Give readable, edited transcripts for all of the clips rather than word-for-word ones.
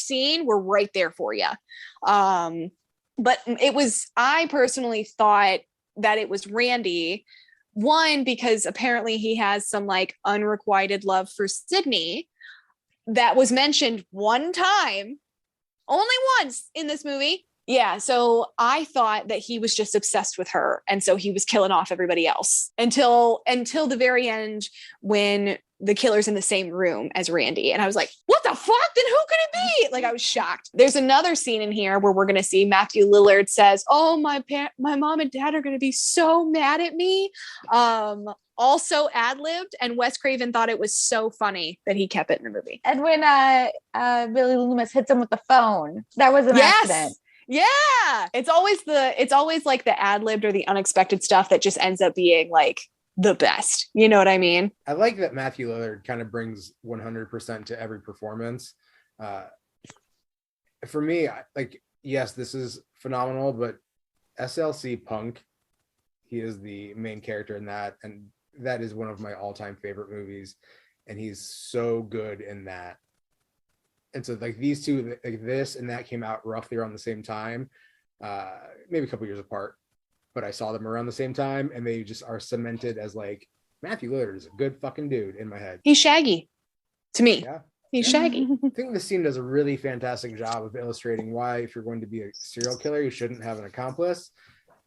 scene were right there for you. But I personally thought that it was Randy. One, because apparently he has some like unrequited love for Sydney that was mentioned one time, only once in this movie. Yeah, so I thought that he was just obsessed with her, and so he was killing off everybody else until the very end when the killer's in the same room as Randy, and I was like, "What the fuck? Then who could it be?" Like I was shocked. There's another scene in here where we're gonna see Matthew Lillard says, "Oh, my mom and dad are gonna be so mad at me." Also ad-libbed, and Wes Craven thought it was so funny that he kept it in the movie. And when Billy Loomis hits him with the phone, that was an accident. Yeah, it's always like the ad-libbed or the unexpected stuff that just ends up being like the best. You know what I mean? I like that Matthew Lillard kind of brings 100% to every performance. For me, like, yes, this is phenomenal, but SLC Punk, he is the main character in that, and that is one of my all-time favorite movies, and he's so good in that. And so like these two, like this and that came out roughly around the same time, maybe a couple years apart, but I saw them around the same time, and they just are cemented as like, Matthew Lillard is a good fucking dude in my head. He's Shaggy to me. Yeah. He's Shaggy. I think the scene does a really fantastic job of illustrating why, if you're going to be a serial killer, you shouldn't have an accomplice,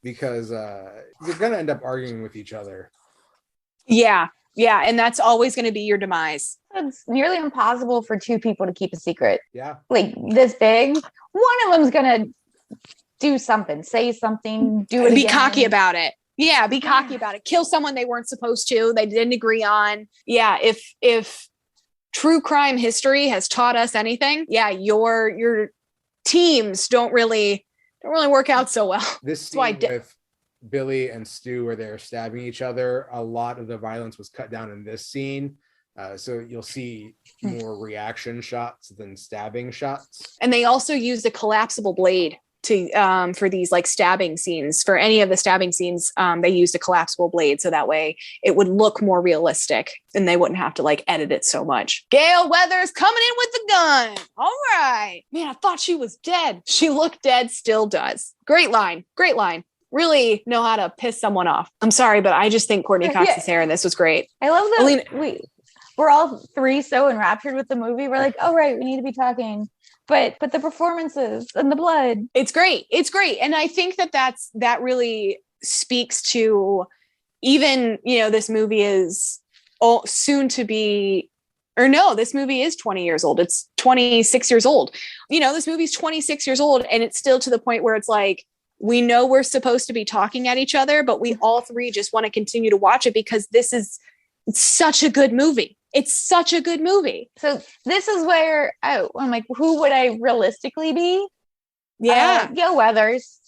because you're going to end up arguing with each other. Yeah. Yeah. And that's always going to be your demise. It's nearly impossible for two people to keep a secret. Yeah. Like this big. One of them's going to do something, say something, do it Be again. cocky about it. Yeah. Be cocky about it. Kill someone they weren't supposed to. They didn't agree on. Yeah. If true crime history has taught us anything, yeah, your teams don't really work out so well. This scene with Billy and Stu where they're stabbing each other, a lot of the violence was cut down in this scene. So you'll see more reaction shots than stabbing shots. And they also used a collapsible blade to for these like stabbing scenes. For any of the stabbing scenes, they used a collapsible blade so that way it would look more realistic and they wouldn't have to like edit it so much. Gail Weathers coming in with the gun. All right. Man, I thought she was dead. She looked dead, still does. Great line. Great line. Really know how to piss someone off. I'm sorry, but I just think Courtney Cox's hair in this was great. I love that. Alina, we're all three so enraptured with the movie. We're like, oh, right, we need to be talking. But the performances and the blood. It's great. It's great. And I think that really speaks to even, this movie is soon to be, or no, this movie is 20 years old. It's 26 years old. This movie's 26 years old and it's still to the point where it's like, we know we're supposed to be talking at each other, but we all three just want to continue to watch it because it's such a good movie. It's such a good movie. So this is where I'm like, who would I realistically be? Yeah. Gail Weathers.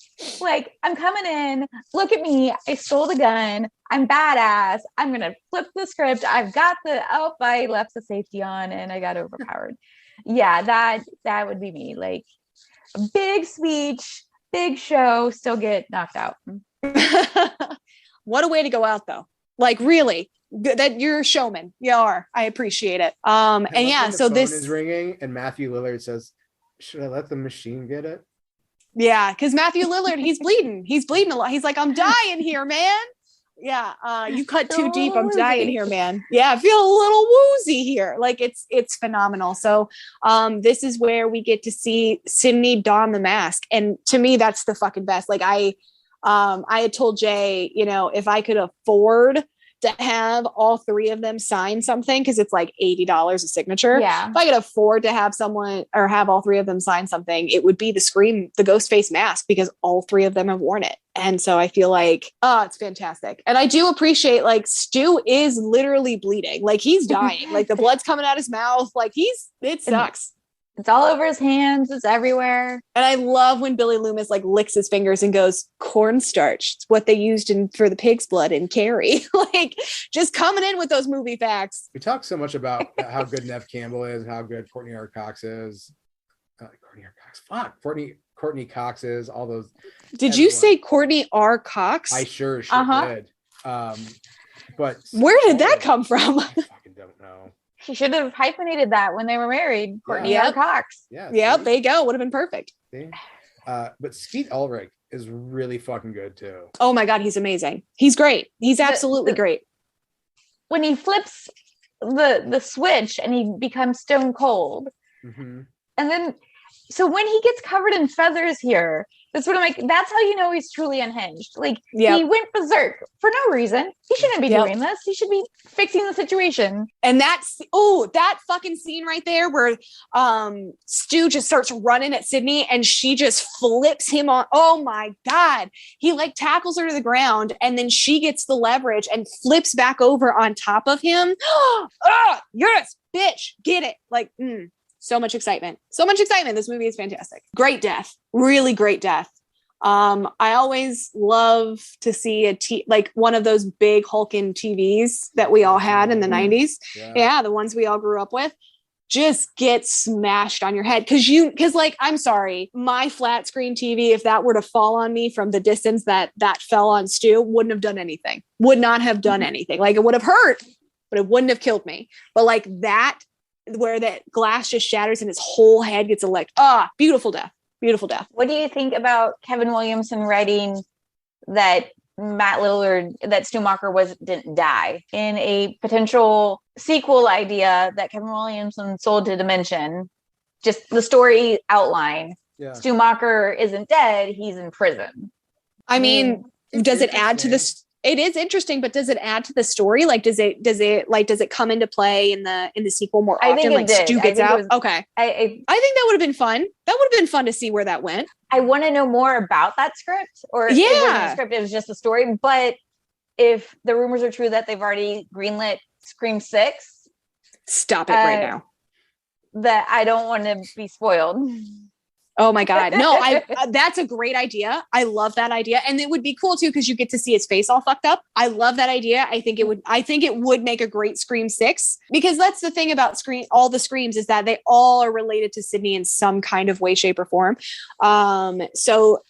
Like, I'm coming in. Look at me. I stole the gun. I'm badass. I'm going to flip the script. I've got I left the safety on and I got overpowered. Yeah, that would be me. Like, a big speech, big show, still get knocked out. What a way to go out, though. Like, really. That you're a showman. You are. I appreciate it. And yeah, so this is ringing and Matthew Lillard says, should I let the machine get it? Yeah, because Matthew Lillard, he's bleeding a lot. He's like, I'm dying here, man. Yeah, you cut too deep. I'm dying here, man. Yeah, I feel a little woozy here. Like it's phenomenal. So this is where we get to see Sydney don the mask. And to me, that's the fucking best. Like I had told Jay, if I could afford to have all three of them sign something, because it's like $80 a signature. Yeah. If I could afford to have someone or have all three of them sign something, it would be the ghost face mask, because all three of them have worn it. And so I feel like, it's fantastic. And I do appreciate, like, Stu is literally bleeding. Like, he's dying. Like, the blood's coming out his mouth. Like, it sucks. It's all over his hands. It's everywhere. And I love when Billy Loomis like licks his fingers and goes, cornstarch. It's what they used for the pig's blood in Carrie. Like, just coming in with those movie facts. We talk so much about how good Nev Campbell is, how good Courtney R. Cox is. Courtney Cox is, all those. Did you say Courtney R. Cox? I sure did. But where did that come from? I fucking don't know. He should have hyphenated that when they were married. Courtney Yeah. R. Cox. Yeah. Yep, see? there you go. Would have been perfect. See? But Skeet Ulrich is really fucking good too. Oh my God, he's amazing. He's great. He's absolutely great. When he flips the switch and he becomes stone cold. Mm-hmm. And then, so when he gets covered in feathers here, that's what I'm like, that's how you know he's truly unhinged. Like, he went berserk for no reason. He shouldn't be doing this. He should be fixing the situation. And that's, that fucking scene right there where Stu just starts running at Sydney and she just flips him on. Oh my God. He like tackles her to the ground and then she gets the leverage and flips back over on top of him. Yes, bitch, get it. Like, so much excitement. So much excitement. This movie is fantastic. Great death. Really great death. I always love to see like one of those big hulking TVs that we all had in the 90s. Yeah, the ones we all grew up with. Just get smashed on your head. Cause like, I'm sorry, my flat screen TV, if that were to fall on me from the distance that fell on Stu, wouldn't have done anything. Would not have done anything. Like, it would have hurt, but it wouldn't have killed me. But like that, where that glass just shatters and his whole head gets beautiful death. Beautiful death. What do you think about Kevin Williamson writing that Matt Lillard, that Stu Macher didn't die in a potential sequel idea that Kevin Williamson sold to Dimension? Just the story outline. Yeah. Stu Macher isn't dead. He's in prison. I mean, does it add to this? It is interesting, but does it add to the story? Like, does it come into play in the sequel more often? I think like Stu gets out. Okay. I think that would have been fun. That would have been fun to see where that went. I want to know more about that script, or it wasn't a script, it was just a story. But if the rumors are true that they've already greenlit Scream 6, stop it right now. That I don't want to be spoiled. Oh my God. No, that's a great idea. I love that idea. And it would be cool too, because you get to see his face all fucked up. I love that idea. I think it would make a great Scream 6, because that's the thing about all the Screams is that they all are related to Sydney in some kind of way, shape, or form. So,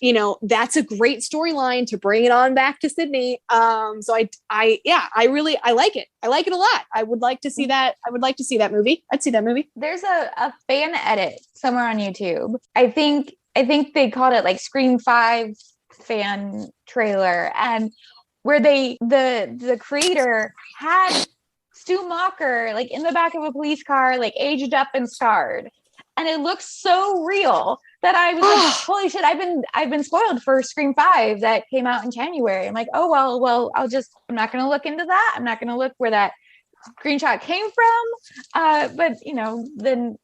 that's a great storyline to bring it on back to Sydney. So I like it. I like it a lot. I would like to see that. I would like to see that movie. I'd see that movie. There's a fan edit somewhere on YouTube. I think they called it like Scream 5 fan trailer, and where the creator had Stu Macher like in the back of a police car, like aged up and scarred. And it looks so real that I was like, holy shit, I've been spoiled for Scream 5 that came out in January. I'm like, oh well, I'm not gonna look into that. I'm not gonna look where that screenshot came from. But then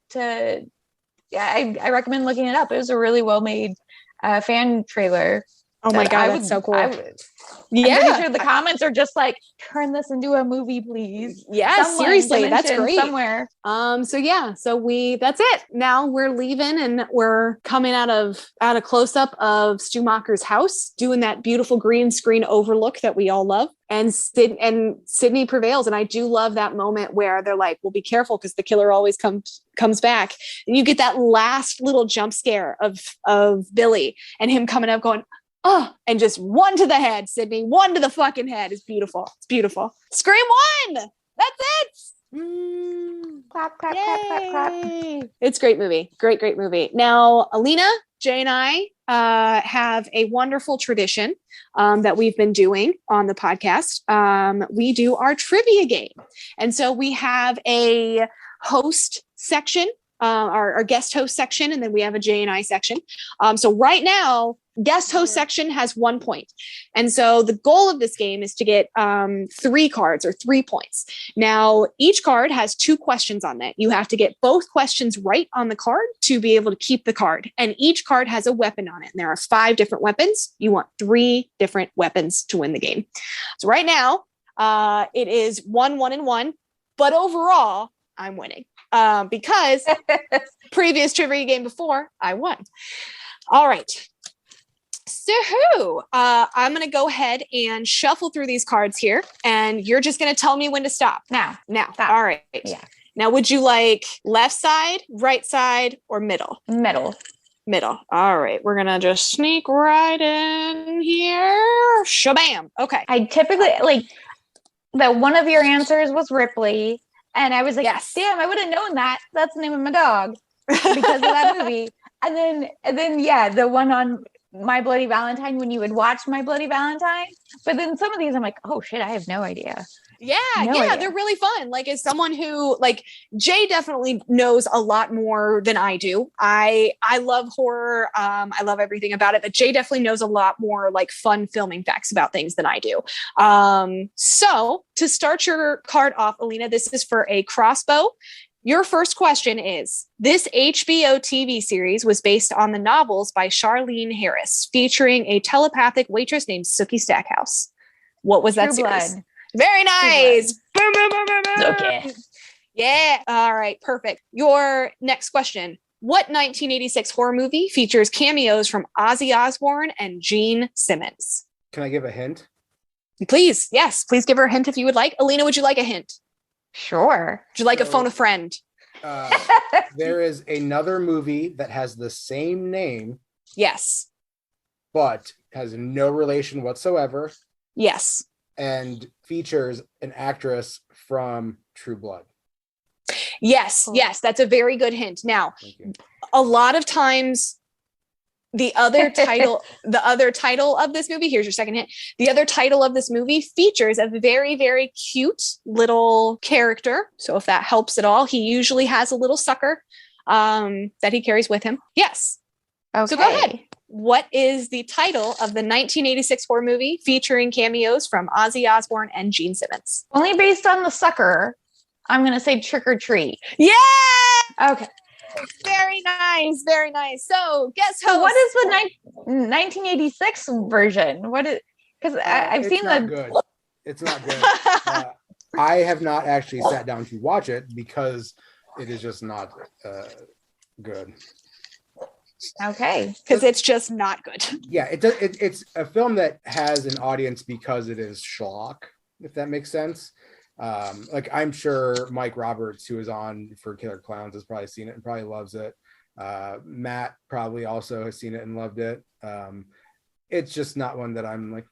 I recommend looking it up. It was a really well made fan trailer. Oh my God, that's so cool. I'm pretty sure the comments are just like, turn this into a movie, please. Yeah, seriously, that's great. Somewhere. That's it. Now we're leaving and we're coming out of close up of Stu Macher's house, doing that beautiful green screen overlook that we all love. And Sydney prevails. And I do love that moment where they're like, well, be careful because the killer always comes back. And you get that last little jump scare of Billy and him coming up going, and just one to the head, Sydney, one to the fucking head is beautiful. It's beautiful. Scream 1. That's it. Clap, clap, clap, clap, clap. It's a great movie. Great movie. Now, Alina, Jay, and I have a wonderful tradition that we've been doing on the podcast. We do our trivia game. And so we have a host section, our guest host section, and then we have a Jay and I section. So right now, guest host section has 1 point. And so the goal of this game is to get 3 cards or 3 points. Now, each card has 2 questions on it. You have to get both questions right on the card to be able to keep the card. And each card has a weapon on it. And there are 5 different weapons. You want 3 different weapons to win the game. So right now, it is 1-1-1. But overall, I'm winning because previous trivia game before, I won. All right. So I'm going to go ahead and shuffle through these cards here, and you're just going to tell me when to stop. Now. Stop. All right. Yeah. Now, would you like left side, right side, or middle? Middle. All right. We're going to just sneak right in here. Shabam. Okay. I typically like that one of your answers was Ripley, And I was like, Yes. damn, I would have known that. That's the name of my dog because of that movie. And then, yeah, the one on My Bloody Valentine, when you would watch My Bloody Valentine. But then some of these, I'm like, oh shit, I have no idea. Yeah, No yeah, idea. they're really fun. Like, as someone who, like, Jay definitely knows a lot more than I do. I love horror. I love everything about it, but Jay definitely knows a lot more like fun filming facts about things than I do. So to start your card off, Alina, this is for a crossbow. Your first question is, this HBO TV series was based on the novels by Charlene Harris, featuring a telepathic waitress named Sookie Stackhouse. What was that True series? Blood. Very nice. Boom, boom, boom, boom, boom. Okay. Yeah. All right. Perfect. Your next question. What 1986 horror movie features cameos from Ozzy Osbourne and Gene Simmons? Can I give a hint? Please. Yes. Please give her a hint if you would like. Alina, would you like a hint? Sure. Would you like a phone a friend? There is another movie that has the same name, Yes. but has no relation whatsoever, Yes. and features an actress from True Blood. Yes. Cool. Yes. That's a very good hint. Now, Thank you. a lot of times the other title of this movie, here's your second hint. The other title of this movie features a very, very cute little character. So if that helps at all, he usually has a little sucker that he carries with him. Yes. Okay. So go ahead. What is the title of the 1986 horror movie featuring cameos from Ozzy Osbourne and Gene Simmons? Only based on the sucker, I'm going to say Trick or Treat. Yeah. Okay. Very nice. Very nice. So guess So host. what is the 1986 version? What is, because I've It's seen not the good. It's not good. I have not actually sat down to watch it because it is just not good. Okay. Because it's just not good. Yeah, it's a film that has an audience because it is schlock, if that makes sense. Like, I'm sure Mike Roberts, who is on for Killer Clowns, has probably seen it and probably loves it. Matt probably also has seen it and loved it. It's just not one that I'm like,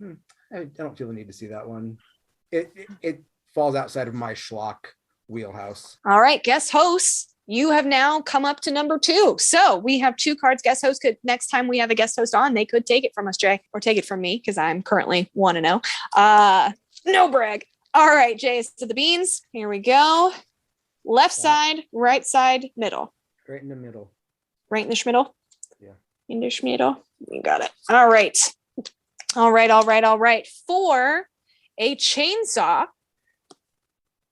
I don't feel the need to see that one. It falls outside of my schlock wheelhouse. All right, guest hosts, you have now come up to number 2. So we have 2 cards. Guest host could, next time we have a guest host on, they could take it from us, Jay, or take it from me, because I'm currently 1-0. No brag. All right, Jay, to the beans. Here we go. Left side, right side, middle. Right in the middle. Right in the schmiddle? Yeah. In the schmiddle. You got it. All right. All right. For a chainsaw,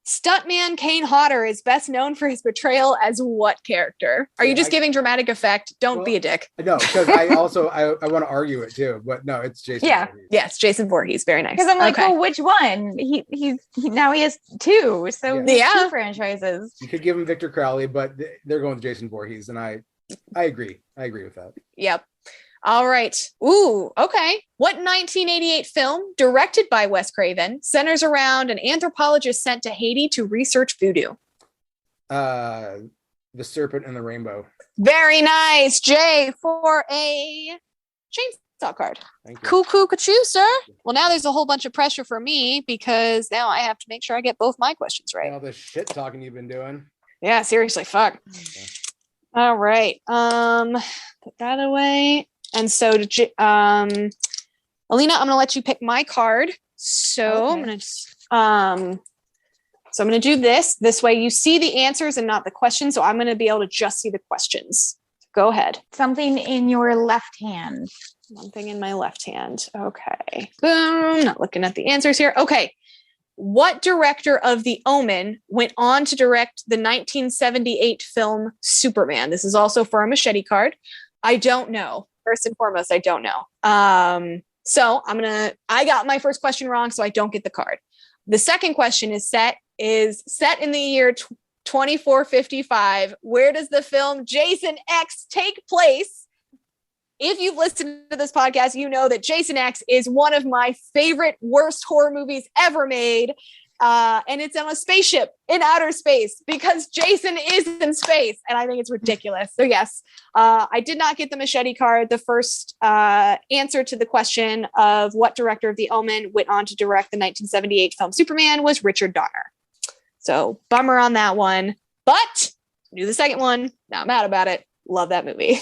stuntman Kane Hodder is best known for his portrayal as what character? Are you just giving dramatic effect? Don't be a dick. No, because I want to argue it too, but no, it's Jason. Yeah. Voorhees. Yes, Jason Voorhees. Very nice. Because I'm like, okay. well, which one? He now he has 2. So he has 2 franchises. You could give him Victor Crowley, but they're going with Jason Voorhees, and I agree. I agree with that. Yep. All right. Ooh, okay. What 1988 film, directed by Wes Craven, centers around an anthropologist sent to Haiti to research voodoo? The Serpent and the Rainbow. Very nice, Jay, for a chainsaw card. Thank you. Cool, sir. Well, now there's a whole bunch of pressure for me because now I have to make sure I get both my questions right. All the shit talking you've been doing. Yeah, seriously, fuck. Okay. All right. Put that away. And so, Alina, I'm going to let you pick my card. So Okay. I'm going to do this. This way you see the answers and not the questions. So I'm going to be able to just see the questions. Go ahead. Something in your left hand. One thing in my left hand. Okay. Boom. Not looking at the answers here. Okay. What director of The Omen went on to direct the 1978 film Superman? This is also for a machete card. I don't know. First and foremost, I don't know. So I got my first question wrong, so I don't get the card. The second question is set in the year 2455. Where does the film Jason X take place? If you've listened to this podcast, you know that Jason X is one of my favorite worst horror movies ever made. And it's on a spaceship in outer space because Jason is in space. And I think it's ridiculous. So yes, I did not get the machete card. The first answer to the question of what director of The Omen went on to direct the 1978 film Superman was Richard Donner. So bummer on that one, but knew the second one, not mad about it. Love that movie.